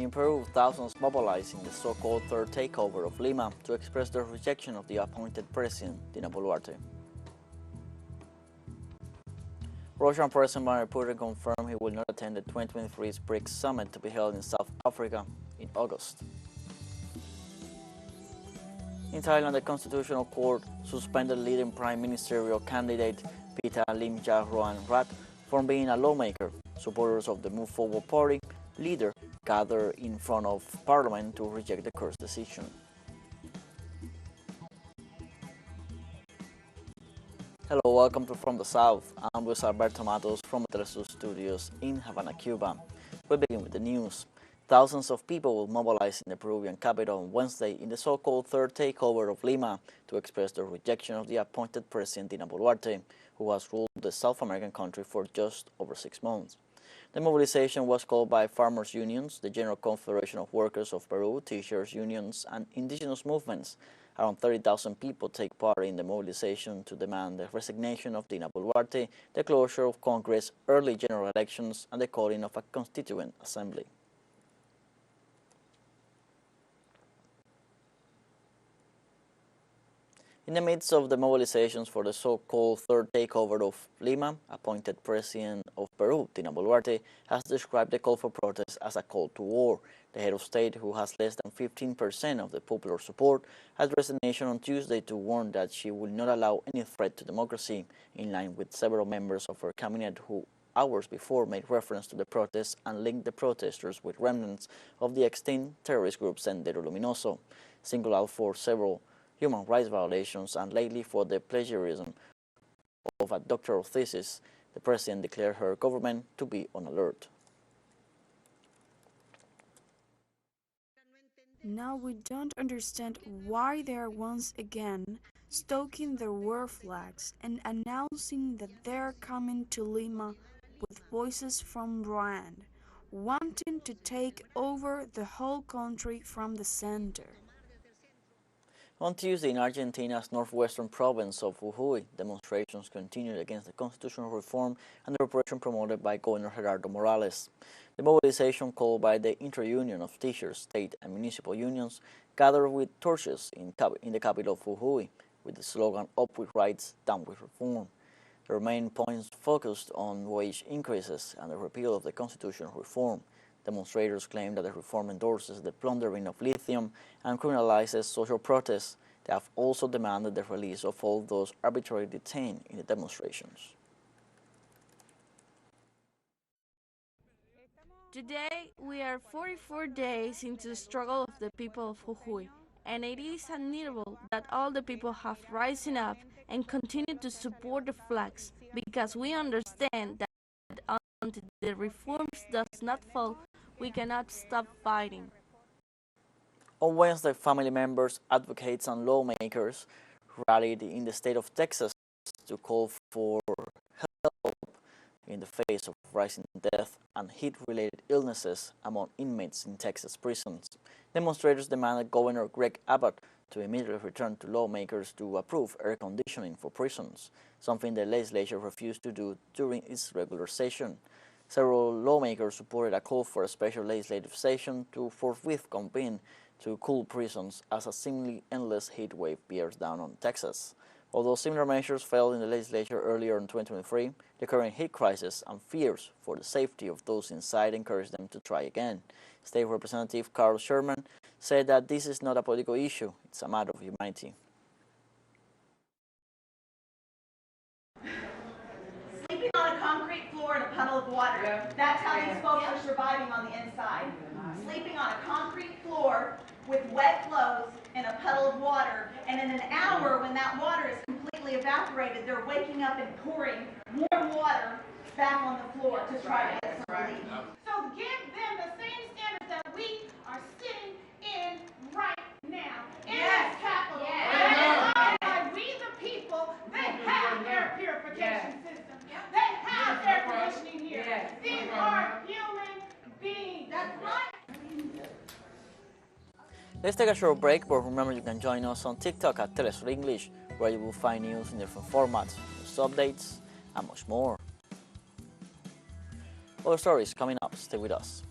In Peru, thousands mobilized in the so-called third takeover of Lima to express their rejection of the appointed president, Dina Boluarte. Russian President Vladimir Putin confirmed he will not attend the 2023 BRICS summit to be held in South Africa in August. In Thailand, the Constitutional Court suspended leading prime ministerial candidate Pita Rat from being a lawmaker. Supporters of the Move Forward Party leader gathered in front of Parliament to reject the court's decision. Hello, welcome to From the South. I'm Luis Alberto Matos from the TeleSUR studios in Havana, Cuba. We begin with the news. Thousands of people will mobilize in the Peruvian capital on Wednesday in the so-called third takeover of Lima to express their rejection of the appointed president Dina Boluarte, who has ruled the South American country for just over 6 months. The mobilization was called by farmers' unions, the General Confederation of Workers of Peru, teachers' unions, and indigenous movements. Around 30,000 people take part in the mobilization to demand the resignation of Dina Boluarte, the closure of Congress, early general elections, and the calling of a constituent assembly. In the midst of the mobilizations for the so-called third takeover of Lima, appointed president of Peru, Dina Boluarte, has described the call for protest as a call to war. The head of state, who has less than 15% of the popular support, addressed the nation on Tuesday to warn that she will not allow any threat to democracy, in line with several members of her cabinet who hours before made reference to the protests and linked the protesters with remnants of the extinct terrorist group Sendero Luminoso, singled out for several human rights violations and lately for the plagiarism of a doctoral thesis. The president declared her government to be on alert. Now we don't understand why they are once again stoking their war flags and announcing that they are coming to Lima with voices from Rwanda, wanting to take over the whole country from the center. On Tuesday, in Argentina's northwestern province of Jujuy, demonstrations continued against the constitutional reform and the repression promoted by Governor Gerardo Morales. The mobilization, called by the Inter-Union of Teachers, State and Municipal Unions, gathered with torches in the capital of Jujuy, with the slogan "Up with Rights, Down with Reform." The main points focused on wage increases and the repeal of the constitutional reform. Demonstrators claim that the reform endorses the plundering of lithium and criminalizes social protests. They have also demanded the release of all those arbitrarily detained in the demonstrations. Today, we are 44 days into the struggle of the people of Jujuy, and it is admirable that all the people have risen up and continue to support the flags, because we understand that until the reforms does not fall, we cannot stop fighting. On Wednesday, family members, advocates, and lawmakers rallied in the state of Texas to call for help in the face of rising death and heat-related illnesses among inmates in Texas prisons. Demonstrators demanded Governor Greg Abbott to immediately return to lawmakers to approve air conditioning for prisons, something the legislature refused to do during its regular session. Several lawmakers supported a call for a special legislative session to forthwith convene to cool prisons as a seemingly endless heat wave bears down on Texas. Although similar measures failed in the legislature earlier in 2023, the current heat crisis and fears for the safety of those inside encouraged them to try again. State Representative Carl Sherman said that this is not a political issue, it's a matter of humanity. Sleeping on a concrete floor in a puddle of water. That's how these folks are surviving on the inside. Sleeping on a concrete floor with wet clothes in a puddle of water, and in an hour when that water is completely evaporated, they're waking up and pouring warm water back on the floor to try to get some relief. So give them the same standards that we are sitting in right now in this capital. And by we the people, they have air purification system. They have air conditioning here. These are human beings. That's right. Let's take a short break, but remember you can join us on TikTok at TeleSUR English, where you will find news in different formats, news updates, and much more. Other stories coming up. Stay with us.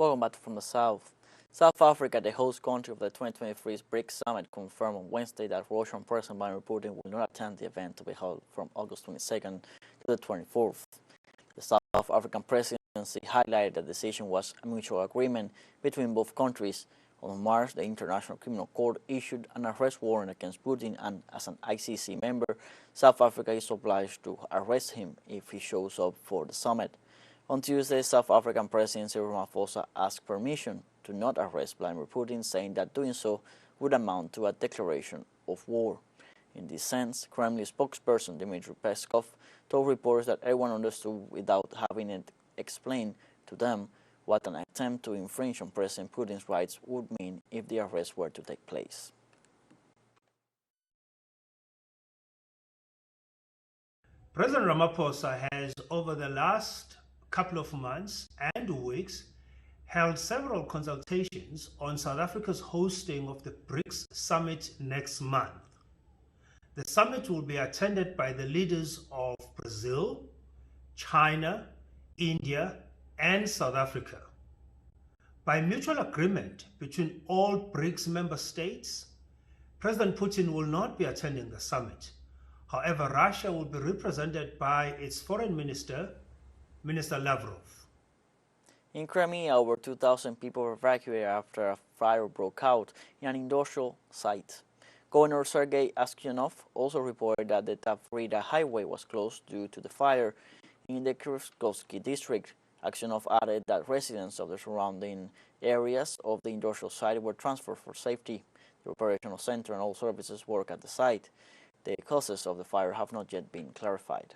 Welcome back from the South. South Africa, the host country of the 2023 BRICS summit, confirmed on Wednesday that Russian President Vladimir Putin will not attend the event to be held from August 22nd to the 24th. The South African presidency highlighted the decision was a mutual agreement between both countries. On March, the International Criminal Court issued an arrest warrant against Putin, and as an ICC member, South Africa is obliged to arrest him if he shows up for the summit. On Tuesday, South African President Cyril Ramaphosa asked permission to not arrest Vladimir Putin, saying that doing so would amount to a declaration of war. In this sense, Kremlin spokesperson Dmitry Peskov told reporters that everyone understood without having it explained to them what an attempt to infringe on President Putin's rights would mean if the arrest were to take place. President Ramaphosa has, over the last couple of months and weeks, held several consultations on South Africa's hosting of the BRICS summit next month. The summit will be attended by the leaders of Brazil, China, India, and South Africa. By mutual agreement between all BRICS member states, President Putin will not be attending the summit. However, Russia will be represented by its foreign minister, Minister Lavrov. In Crimea, over 2,000 people were evacuated after a fire broke out in an industrial site. Governor Sergei Aksyonov also reported that the Tavrida highway was closed due to the fire in the Kryvskovsky district. Aksyonov added that residents of the surrounding areas of the industrial site were transferred for safety. The operational center and all services work at the site. The causes of the fire have not yet been clarified.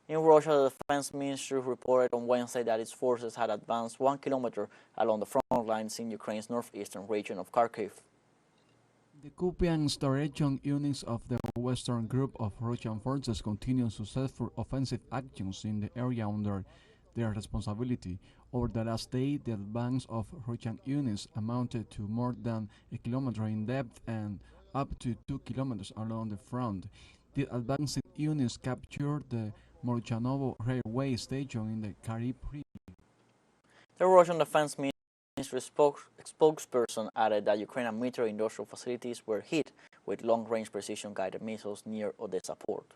In Russia, the Defense Ministry reported on Wednesday that its forces had advanced 1 kilometer along the front lines in Ukraine's northeastern region of Kharkiv. The Kupiansk region units of the Western Group of Russian forces continue successful offensive actions in the area under their responsibility. Over the last day, the advance of Russian units amounted to more than a kilometer in depth and up to 2 kilometers along the front. The advancing units captured the Morchanovo railway station in the Kharkiv region. The Russian Defense Ministry spokesperson added that Ukrainian military industrial facilities were hit with long-range precision-guided missiles near Odessa port.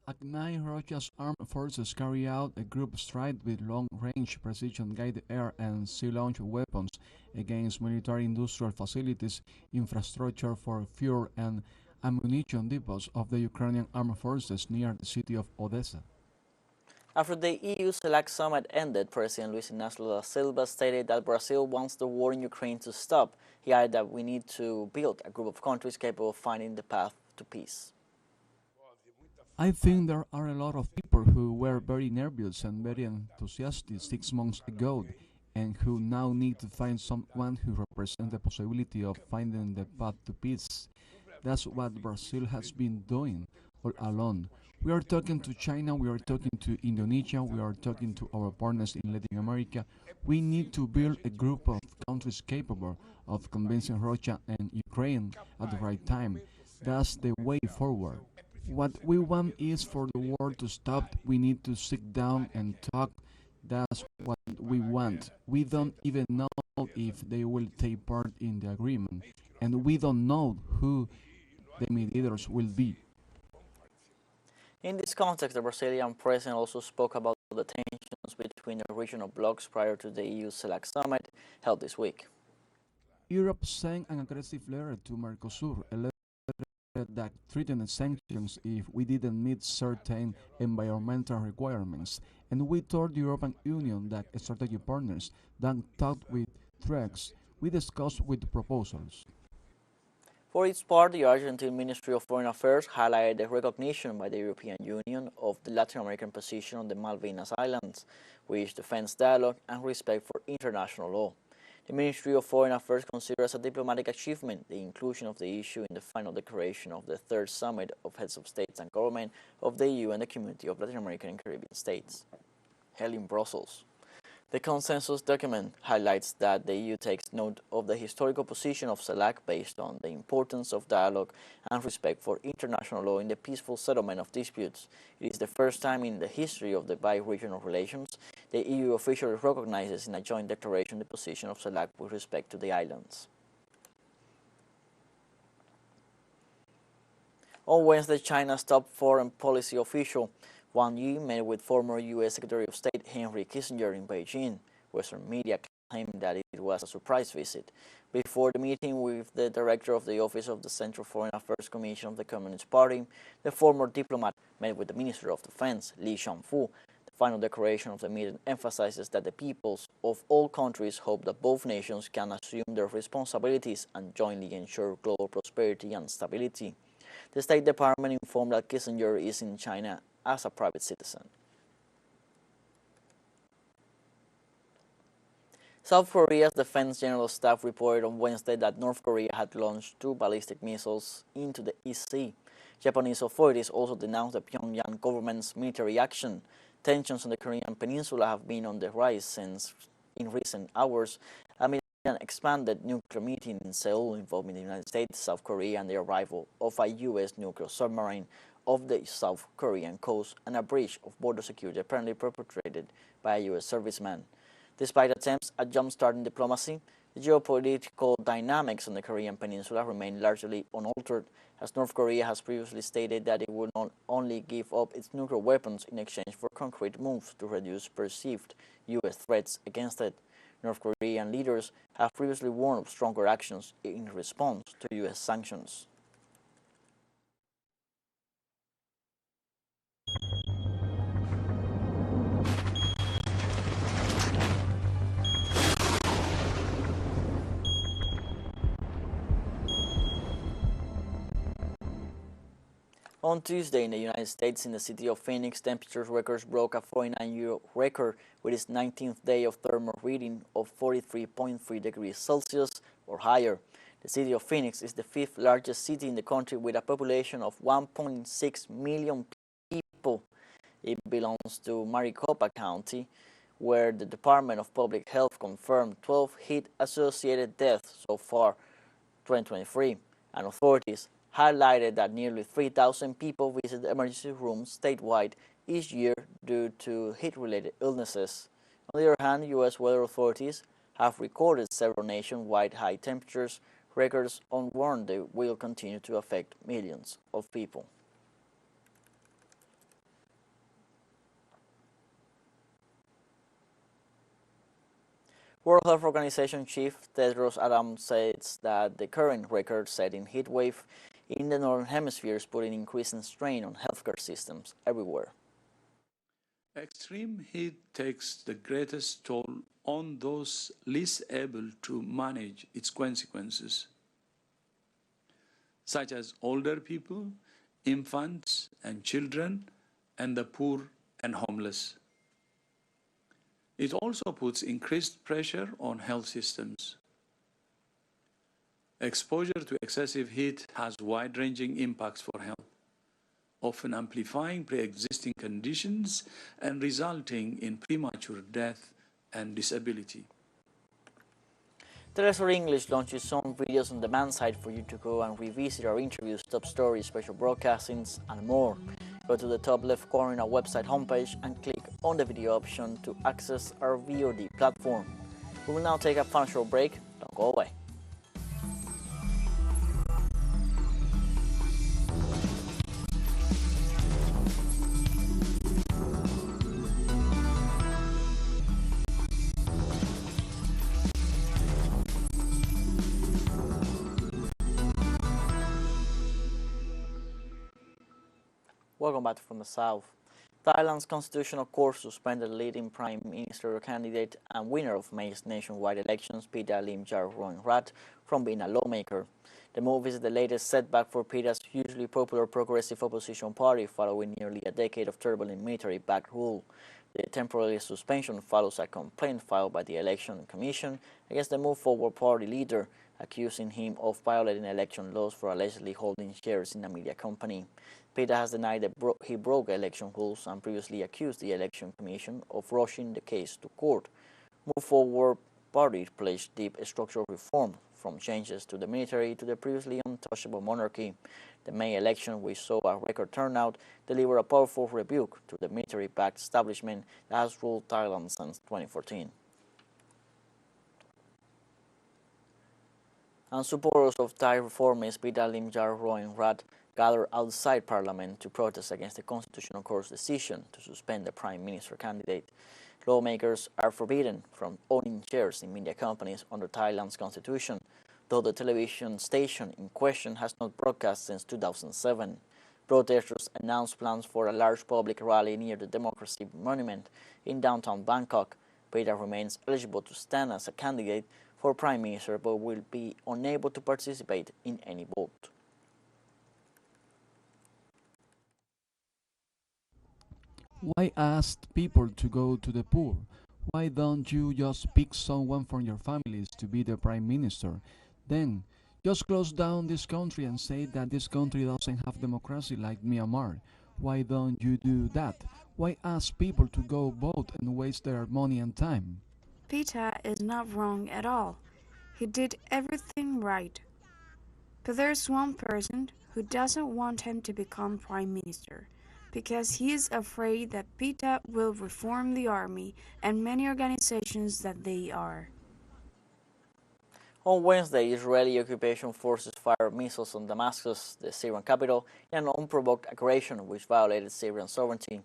At night, Russia's armed forces carry out a group strike with long-range precision-guided air and sea-launched weapons against military industrial facilities, infrastructure for fuel and ammunition depots of the Ukrainian armed forces near the city of Odessa. After the EU Select Summit ended, President Luis Inácio Lula da Silva stated that Brazil wants the war in Ukraine to stop. He added that we need to build a group of countries capable of finding the path to peace. I think there are a lot of people who were very nervous and very enthusiastic 6 months ago and who now need to find someone who represents the possibility of finding the path to peace. That's what Brazil has been doing all along. We are talking to China, we are talking to Indonesia, we are talking to our partners in Latin America. We need to build a group of countries capable of convincing Russia and Ukraine at the right time. That's the way forward. What we want is for the war to stop. We need to sit down and talk. That's what we want. We don't even know if they will take part in the agreement, and we don't know who the mediators will be. In this context, the Brazilian president also spoke about the tensions between the regional blocs prior to the EU Select Summit held this week. Europe sent an aggressive letter to Mercosur, a letter that threatened sanctions if we didn't meet certain environmental requirements. And we told the European Union that strategic partners don't talk with threats, we discussed with proposals. For its part, the Argentine Ministry of Foreign Affairs highlighted the recognition by the European Union of the Latin American position on the Malvinas Islands, which defends dialogue and respect for international law. The Ministry of Foreign Affairs considers a diplomatic achievement the inclusion of the issue in the final declaration of the third summit of heads of states and government of the EU and the Community of Latin American and Caribbean States, held in Brussels. The consensus document highlights that the EU takes note of the historical position of CELAC based on the importance of dialogue and respect for international law in the peaceful settlement of disputes. It is the first time in the history of the bi-regional relations the EU officially recognizes in a joint declaration the position of CELAC with respect to the islands. On Wednesday, China's top foreign policy official Wang Yi met with former U.S. Secretary of State Henry Kissinger in Beijing. Western media claimed that it was a surprise visit. Before the meeting with the director of the Office of the Central Foreign Affairs Commission of the Communist Party, the former diplomat met with the Minister of Defense, Li Shangfu. The final declaration of the meeting emphasizes that the peoples of all countries hope that both nations can assume their responsibilities and jointly ensure global prosperity and stability. The State Department informed that Kissinger is in China as a private citizen. South Korea's Defense General Staff reported on Wednesday that North Korea had launched 2 ballistic missiles into the East Sea. Japanese authorities also denounced the Pyongyang government's military action. Tensions on the Korean peninsula have been on the rise since in recent hours amid an expanded nuclear meeting in Seoul involving the United States, South Korea, and the arrival of a U.S. nuclear submarine off the South Korean coast and a breach of border security apparently perpetrated by a U.S. serviceman. Despite attempts at jump-starting diplomacy, the geopolitical dynamics on the Korean peninsula remain largely unaltered, as North Korea has previously stated that it would not only give up its nuclear weapons in exchange for concrete moves to reduce perceived U.S. threats against it. North Korean leaders have previously warned of stronger actions in response to U.S. sanctions. On Tuesday in the United States, in the city of Phoenix, temperature records broke a 49-year record with its 19th day of thermal reading of 43.3 degrees Celsius or higher. The city of Phoenix is the 5th largest city in the country with a population of 1.6 million people. It belongs to Maricopa County, where the Department of Public Health confirmed 12 heat-associated deaths so far 2023, and authorities highlighted that nearly 3,000 people visit the emergency rooms statewide each year due to heat-related illnesses. On the other hand, U.S. weather authorities have recorded several nationwide high temperatures records and warned they will continue to affect millions of people. World Health Organization Chief Tedros Adhanom says that the current record-setting heat wave in the Northern Hemisphere is putting increasing strain on healthcare systems everywhere. Extreme heat takes the greatest toll on those least able to manage its consequences, such as older people, infants and children, and the poor and homeless. It also puts increased pressure on health systems. Exposure to excessive heat has wide-ranging impacts for health, often amplifying pre-existing conditions and resulting in premature death and disability. TeleSUR English launches some videos on demand site for you to go and revisit our interviews, top stories, special broadcastings, and more. Go to the top left corner in our website homepage and click on the video option to access our VOD platform. We will now take a final short break. Don't go away. Welcome back from the South. Thailand's constitutional court suspended leading prime minister candidate and winner of May's nationwide elections, Pita Rat, from being a lawmaker. The move is the latest setback for Pita's hugely popular progressive opposition party following nearly a decade of turbulent military-backed rule. The temporary suspension follows a complaint filed by the Election Commission against the Move Forward party leader, accusing him of violating election laws for allegedly holding shares in a media company. Pita has denied that he broke election rules and previously accused the Election Commission of rushing the case to court. Move Forward Party pledged deep structural reform, from changes to the military to the previously untouchable monarchy. The May election, which saw a record turnout, delivered a powerful rebuke to the military-backed establishment that has ruled Thailand since 2014. And supporters of Thai reformist Pita Limjar Rat gathered outside Parliament to protest against the Constitutional Court's decision to suspend the Prime Minister candidate. Lawmakers are forbidden from owning shares in media companies under Thailand's constitution, though the television station in question has not broadcast since 2007. Protesters announced plans for a large public rally near the Democracy Monument in downtown Bangkok. Pita remains eligible to stand as a candidate for Prime Minister but will be unable to participate in any vote. Why ask people to go to the poor? Why don't you just pick someone from your families to be the Prime Minister? Then, just close down this country and say that this country doesn't have democracy like Myanmar. Why don't you do that? Why ask people to go vote and waste their money and time? Pita is not wrong at all. He did everything right. But there's one person who doesn't want him to become Prime Minister, because he is afraid that Pita will reform the army and many organizations that they are. On Wednesday, Israeli occupation forces fired missiles on Damascus, the Syrian capital, in an unprovoked aggression which violated Syrian sovereignty.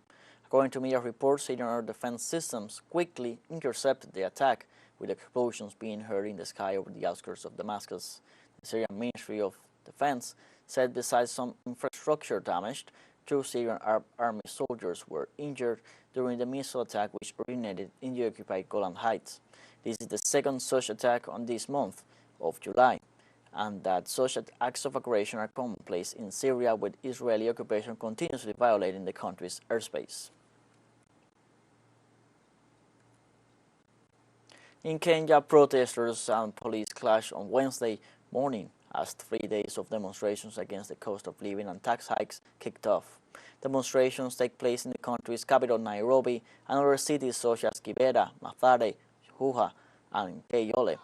According to media reports, Syrian air defense systems quickly intercepted the attack, with explosions being heard in the sky over the outskirts of Damascus. The Syrian Ministry of Defense said besides some infrastructure damaged, 2 Syrian army soldiers were injured during the missile attack which originated in the occupied Golan Heights. This is the second such attack on this month of July, and that such acts of aggression are commonplace in Syria, with Israeli occupation continuously violating the country's airspace. In Kenya, protesters and police clashed on Wednesday morning as 3 days of demonstrations against the cost of living and tax hikes kicked off. Demonstrations take place in the country's capital, Nairobi, and other cities such as Kibera, Mathare, Huha, and Kayole.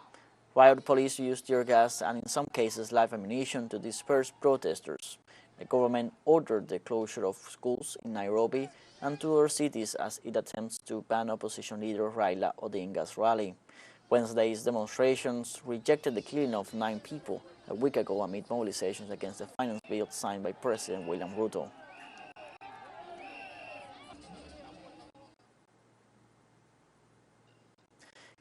Riot police used tear gas and in some cases live ammunition to disperse protesters. The government ordered the closure of schools in Nairobi and 2 other cities as it attempts to ban opposition leader Raila Odinga's rally. Wednesday's demonstrations rejected the killing of 9 people a week ago amid mobilizations against the finance bill signed by President William Ruto.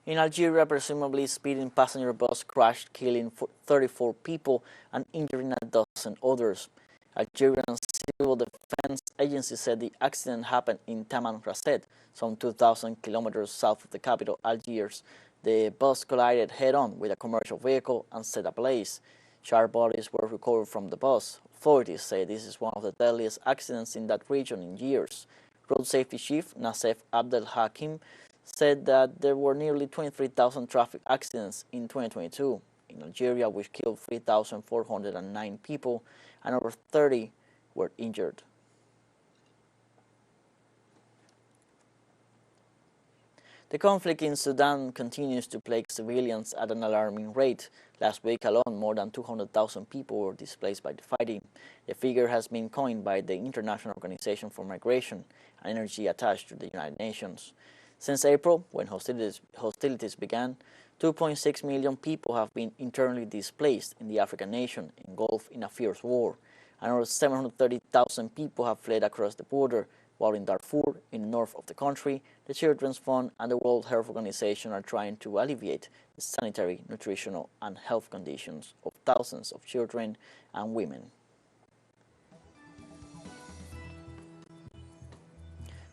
In Algeria, presumably speeding passenger bus crashed, killing 34 people and injuring a dozen others. Algerian civil defense agency said the accident happened in Taman Rasset, some 2,000 kilometers south of the capital, Algiers. The bus collided head-on with a commercial vehicle and set ablaze. Charred bodies were recovered from the bus. Authorities say this is one of the deadliest accidents in that region in years. Road Safety Chief Nassef Abdel Hakim said that there were nearly 23,000 traffic accidents in 2022 in Algeria, which killed 3,409 people and over 30 were injured. The conflict in Sudan continues to plague civilians at an alarming rate. Last week alone, more than 200,000 people were displaced by the fighting. The figure has been coined by the International Organization for Migration, an energy attached to the United Nations. Since April, when hostilities began, 2.6 million people have been internally displaced in the African nation, engulfed in a fierce war. Another 730,000 people have fled across the border, while in Darfur, in the north of the country, the Children's Fund and the World Health Organization are trying to alleviate the sanitary, nutritional, and health conditions of thousands of children and women.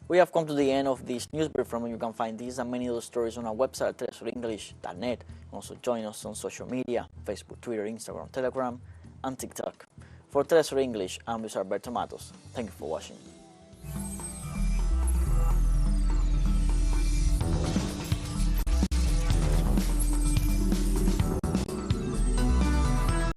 We have come to the end of this news brief. From you can find these and many other stories on our website at TeleSURenglish.net. Also join us on social media, Facebook, Twitter, Instagram, Telegram, and TikTok. For TeleSUR English, I'm Luis Alberto Matos. Thank you for watching.